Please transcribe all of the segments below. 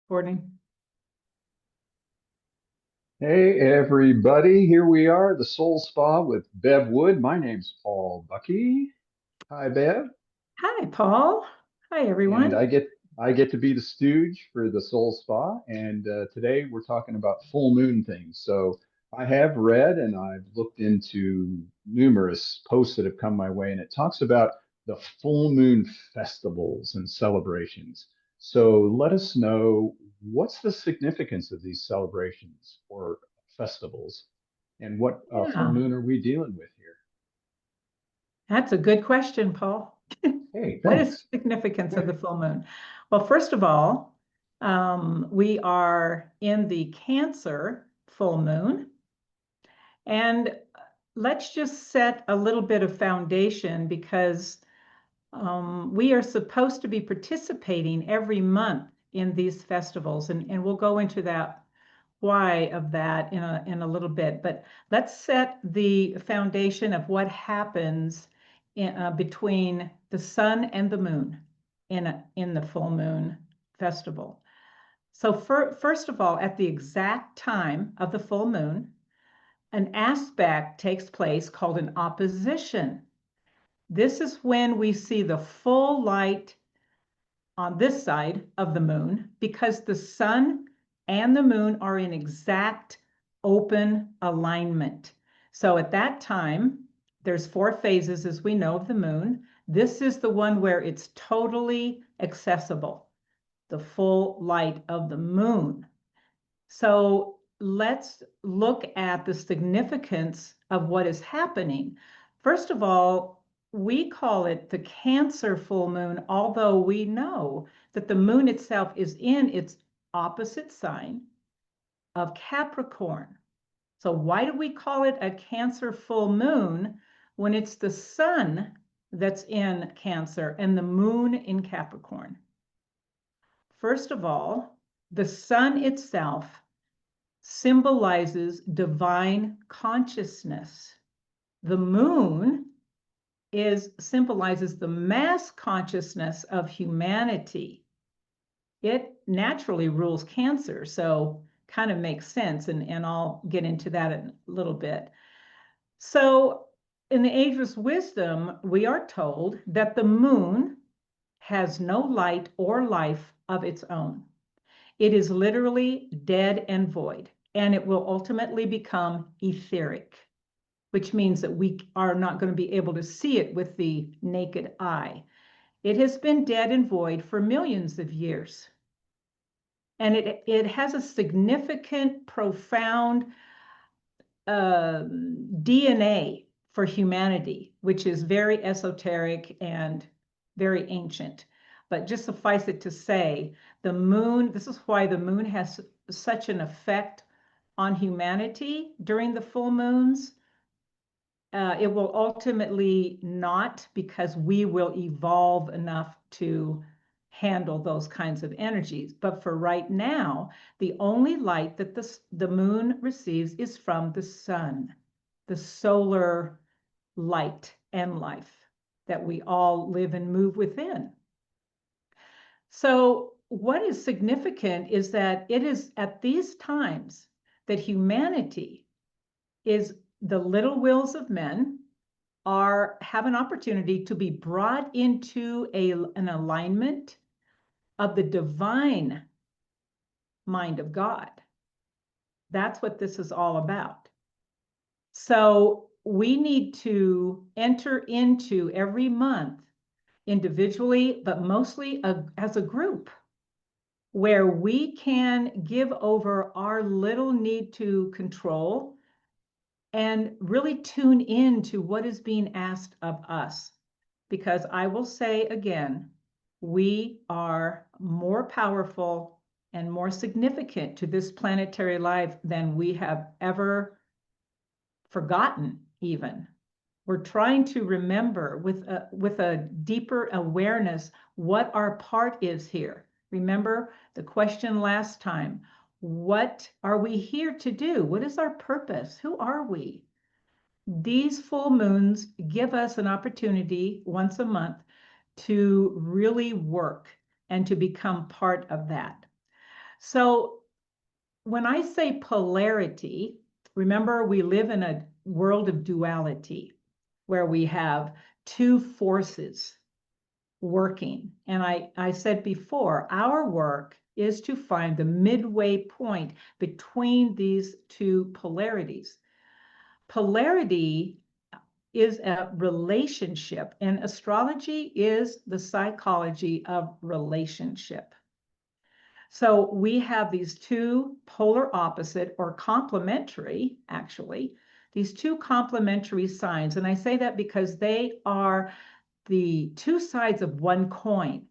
Recording. Hey everybody, here we are, the Soul Spa with Bev Wood. My name's Paul Bucky. Hi Bev, Hi, Paul. Hi, and everyone. I get to be the stooge for the Soul Spa, and today we're talking about full moon things. So I have read and I've looked into numerous posts that have come my way, and it talks about the full moon festivals and celebrations. So let us know, what's the significance of these celebrations or festivals? And what full Yeah, moon are we dealing with here? that's a good question, Paul. Hey, What is thanks. the significance of the full moon? Well, first of all, we are in the Cancer full moon. And let's just set a little bit of foundation because we are supposed to be participating every month in these festivals. And we'll go into that why of that in a little bit, but let's set the foundation of what happens between the sun and the moon in the full moon festival. So first of all, at the exact time of the full moon, an aspect takes place called an opposition. This is when we see the full light on this side of the moon because the sun and the moon are in exact open alignment. So at that time, there's four phases, as we know, of the moon. This is the one where it's totally accessible, the full light of the moon. So let's look at the significance of what is happening. First of all, we call it the Cancer full moon, although we know that the moon itself is in its opposite sign of Capricorn. So why do we call it a Cancer full moon when it's the sun that's in Cancer and the moon in Capricorn? First of all, the sun itself symbolizes divine consciousness. The moon symbolizes the mass consciousness of humanity. It naturally rules Cancer, so kind of makes sense, and I'll get into that in a little bit. So in the Ageless Wisdom, we are told that the moon has no light or life of its own. It is literally dead and void, and it will ultimately become etheric, which means that we are not going to be able to see it with the naked eye. It has been dead and void for millions of years. And it has a significant, profound DNA for humanity, which is very esoteric and very ancient. But just suffice it to say, the moon, this is why the moon has such an effect on humanity during the full moons. It will ultimately not, because we will evolve enough to handle those kinds of energies. But for right now, the only light that the moon receives is from the sun, the solar light and life that we all live and move within. So what is significant is that it is at these times that humanity is the little wills of men have an opportunity to be brought into an alignment of the divine mind of God. That's what this is all about. So we need to enter into every month individually, but mostly as a group, where we can give over our little need to control and really tune in to what is being asked of us. Because I will say again, we are more powerful and more significant to this planetary life than we have ever forgotten even. We're trying to remember with a deeper awareness what our part is here. Remember the question last time, what are we here to do? What is our purpose? Who are we? These full moons give us an opportunity once a month to really work and to become part of that. So when I say polarity, remember we live in a world of duality where we have two forces working. And I said before, our work is to find the midway point between these two polarities. Polarity is a relationship, and astrology is the psychology of relationship. So we have these two polar opposite or complementary, actually, these two complementary signs. And I say that because they are the two sides of one coin.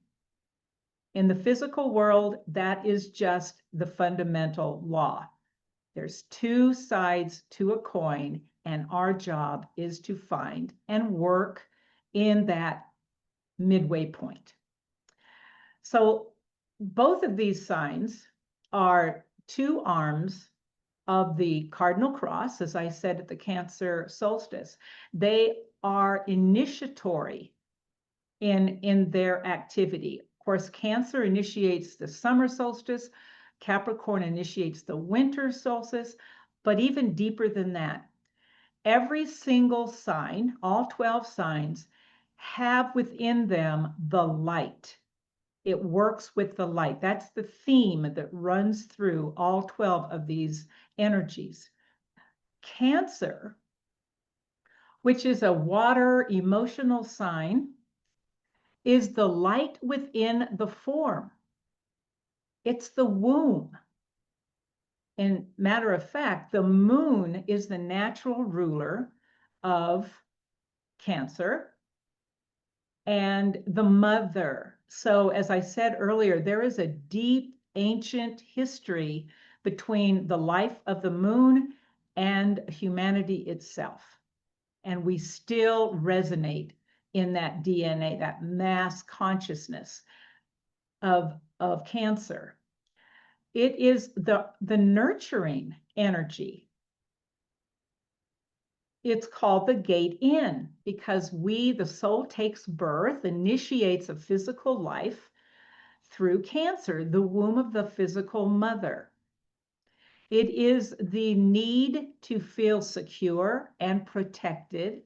In the physical world, that is just the fundamental law. There's two sides to a coin, and our job is to find and work in that midway point. So both of these signs are two arms of the cardinal cross, as I said at the Cancer solstice. They are initiatory in their activity. Of course, Cancer initiates the summer solstice, Capricorn initiates the winter solstice, but even deeper than that, every single sign, all 12 signs, have within them the light. It works with the light. That's the theme that runs through all 12 of these energies. Cancer, which is a water emotional sign, is the light within the form. It's the womb. And matter of fact, the moon is the natural ruler of Cancer and the mother. So as I said earlier, there is a deep ancient history between the life of the moon and humanity itself. And we still resonate in that DNA, that mass consciousness of Cancer. It is the nurturing energy. It's called the gate in because the soul takes birth, initiates a physical life through Cancer, the womb of the physical mother. It is the need to feel secure and protected.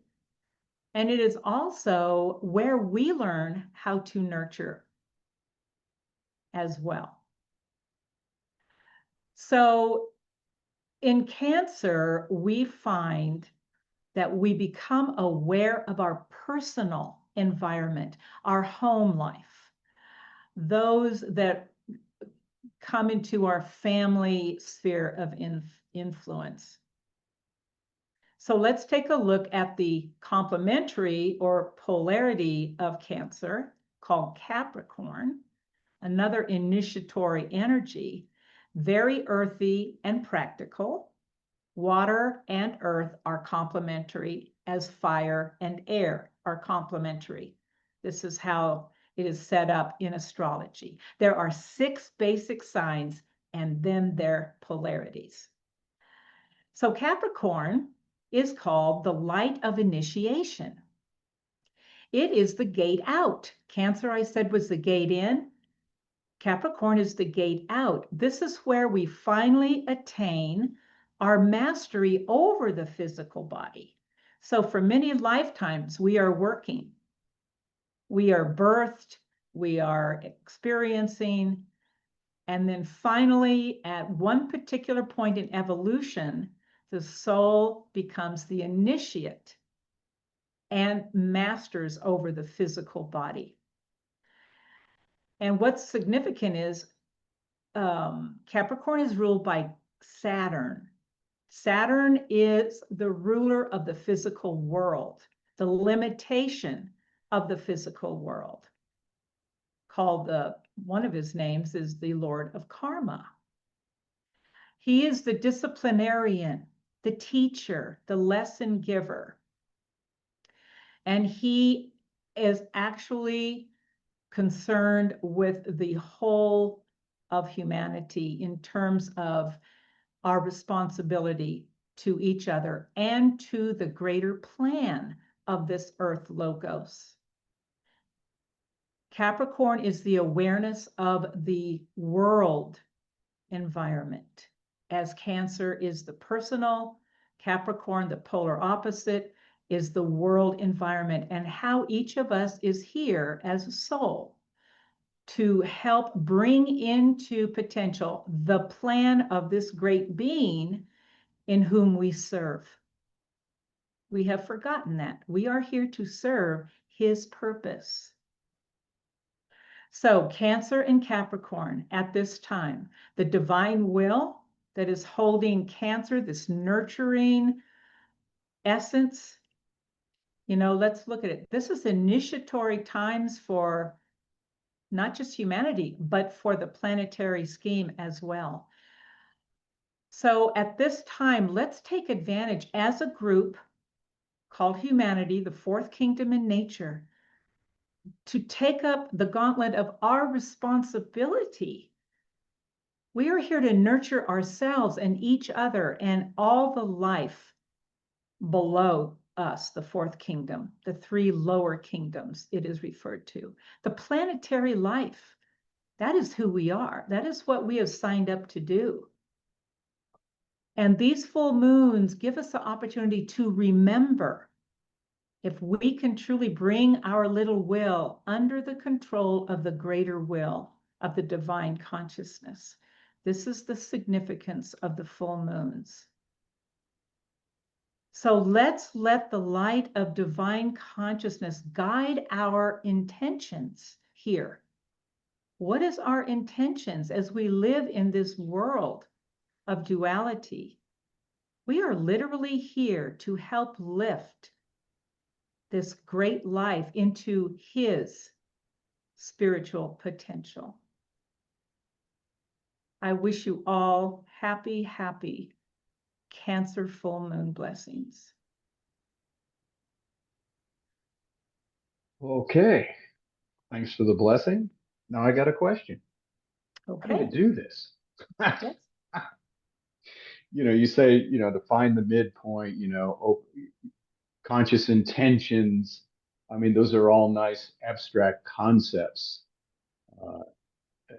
And it is also where we learn how to nurture as well. So in Cancer, we find that we become aware of our personal environment, our home life, those that come into our family sphere of influence. So let's take a look at the complementary or polarity of Cancer called Capricorn, another initiatory energy, very earthy and practical. Water and earth are complementary as fire and air are complementary. This is how it is set up in astrology. There are 6 basic signs and then their polarities. So Capricorn is called the light of initiation. It is the gate out. Cancer, I said, was the gate in. Capricorn is the gate out. This is where we finally attain our mastery over the physical body. So for many lifetimes, we are working. We are birthed, we are experiencing, and then finally, at one particular point in evolution, the soul becomes the initiate and masters over the physical body. And what's significant is Capricorn is ruled by Saturn. Saturn is the ruler of the physical world, the limitation of the physical world. One of his names is the Lord of Karma. He is the disciplinarian, the teacher, the lesson giver. And he is actually concerned with the whole of humanity in terms of our responsibility to each other and to the greater plan of this earth logos. Capricorn is the awareness of the world environment, as Cancer is the personal, Capricorn, the polar opposite, is the world environment, and how each of us is here as a soul to help bring into potential the plan of this great being in whom we serve. We have forgotten that. We are here to serve his purpose. So Cancer and Capricorn at this time, the divine will that is holding Cancer, this nurturing essence, let's look at it. This is initiatory times for not just humanity, but for the planetary scheme as well. So at this time, let's take advantage as a group called humanity, the fourth kingdom in nature, to take up the gauntlet of our responsibility. We are here to nurture ourselves and each other and all the life below us, the fourth kingdom, the three lower kingdoms it is referred to. The planetary life, that is who we are. That is what we have signed up to do. And these full moons give us the opportunity to remember, if we can truly bring our little will under the control of the greater will of the divine consciousness. This is the significance of the full moons. So let's let the light of divine consciousness guide our intentions here. What is our intentions as we live in this world of duality? We are literally here to help lift this great life into his spiritual potential. I wish you all happy, happy Cancer full moon blessings. Okay. Thanks for the blessing. Now I got a question. How do you Okay. do this? Yes. You say, to find the midpoint, conscious intentions. I mean, those are all nice abstract concepts. Uh,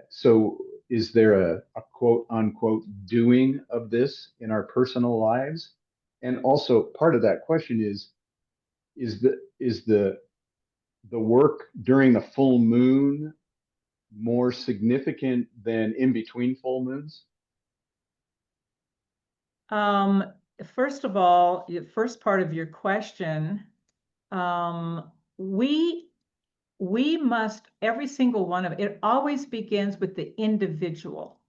so is there a quote unquote doing of this in our personal lives? And also part of that question is the work during the full moon more significant than in between full moons? First of all, the first part of your question, we must, every single one of it always begins with the individual.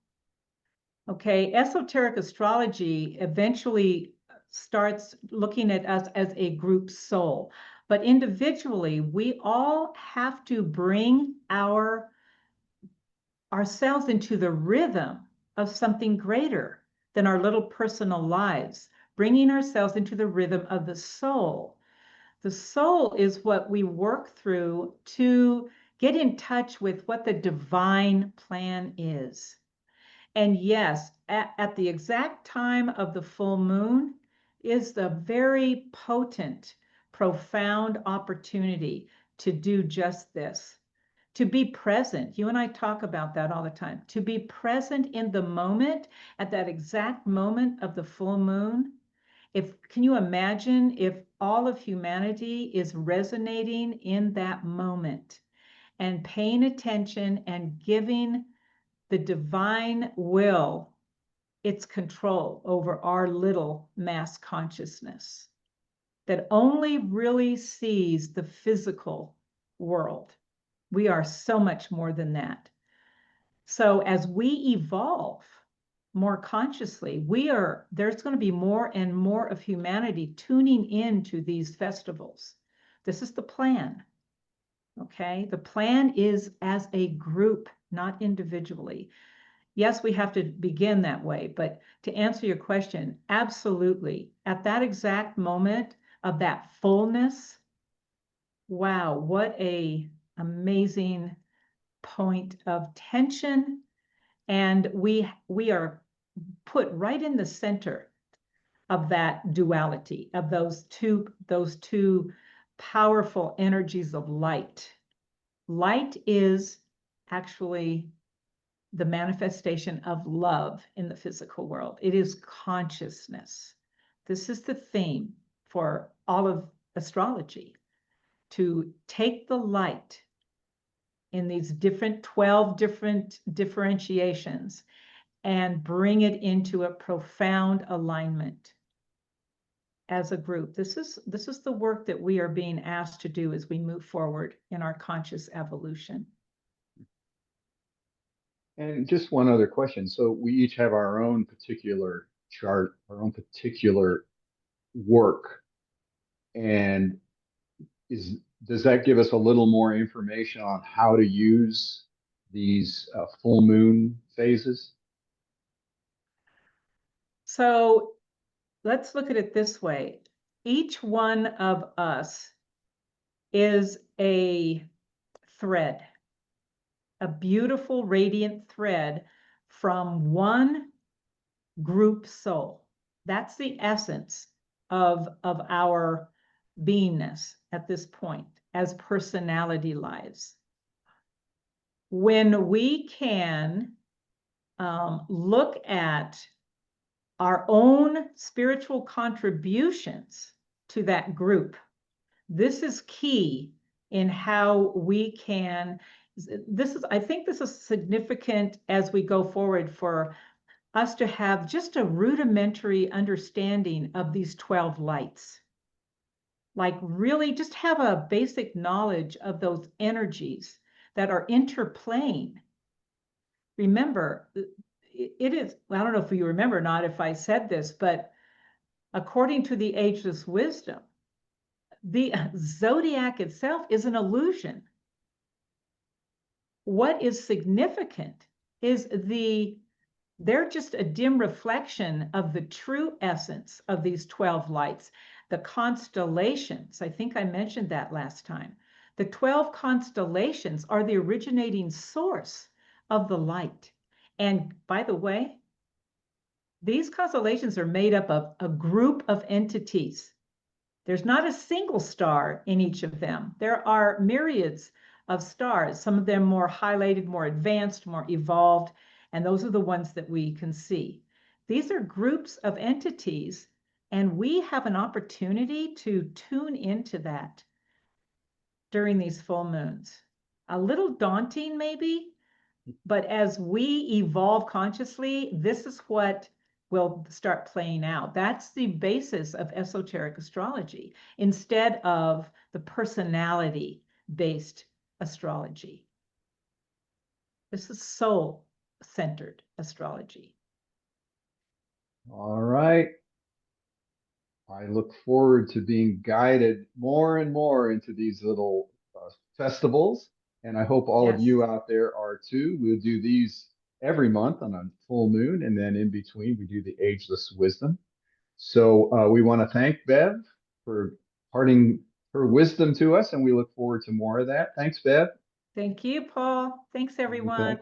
Okay, esoteric astrology eventually starts looking at us as a group soul, but individually, we all have to bring ourselves into the rhythm of something greater than our little personal lives, bringing ourselves into the rhythm of the soul. The soul is what we work through to get in touch with what the divine plan is. And yes, at the exact time of the full moon is the very potent, profound opportunity to do just this, to be present. You and I talk about that all the time, to be present in the moment, at that exact moment of the full moon. Can you imagine if all of humanity is resonating in that moment and paying attention and giving the divine will its control over our little mass consciousness that only really sees the physical world. We are so much more than that. So as we evolve more consciously, there's going to be more and more of humanity tuning into these festivals. This is the plan. Okay, the plan is as a group, not individually. Yes, we have to begin that way, but to answer your question, absolutely. At that exact moment of that fullness, wow, what a amazing point of tension. And we are put right in the center of that duality, of those two powerful energies of light. Light is actually the manifestation of love in the physical world. It is consciousness. This is the theme for all of astrology, to take the light in these 12 different differentiations and bring it into a profound alignment as a group. This is the work that we are being asked to do as we move forward in our conscious evolution. And just one other question. So we each have our own particular chart, our own particular work. And does that give us a little more information on how to use these full moon phases? So let's look at it this way. Each one of us is a thread, a beautiful, radiant thread from one group soul. That's the essence of our beingness at this point as personality lives. When we can look at our own spiritual contributions to that group, this is key in how we can, I think this is significant as we go forward for us to have just a rudimentary understanding of these 12 lights. Like really just have a basic knowledge of those energies that are interplaying. Remember, it is, I don't know if you remember or not if I said this, but according to the ageless wisdom, the zodiac itself is an illusion. What is significant is they're just a dim reflection of the true essence of these 12 lights. The constellations, I think I mentioned that last time. The 12 constellations are the originating source of the light. And by the way, these constellations are made up of a group of entities. There's not a single star in each of them. There are myriads of stars, some of them more highlighted, more advanced, more evolved, and those are the ones that we can see. These are groups of entities, and we have an opportunity to tune into that during these full moons. A little daunting maybe, but as we evolve consciously, this is what will start playing out. That's the basis of esoteric astrology instead of the personality-based astrology. This is soul-centered astrology. All right. I look forward to being guided more and more into these little festivals. And I hope all of Yes. you out there are too. We'll do these every month on a full moon. And then in between, we do the ageless wisdom. So we want to thank Bev for imparting her wisdom to us. And we look forward to more of that. Thanks, Bev. Thank you, Paul. Thanks, everyone.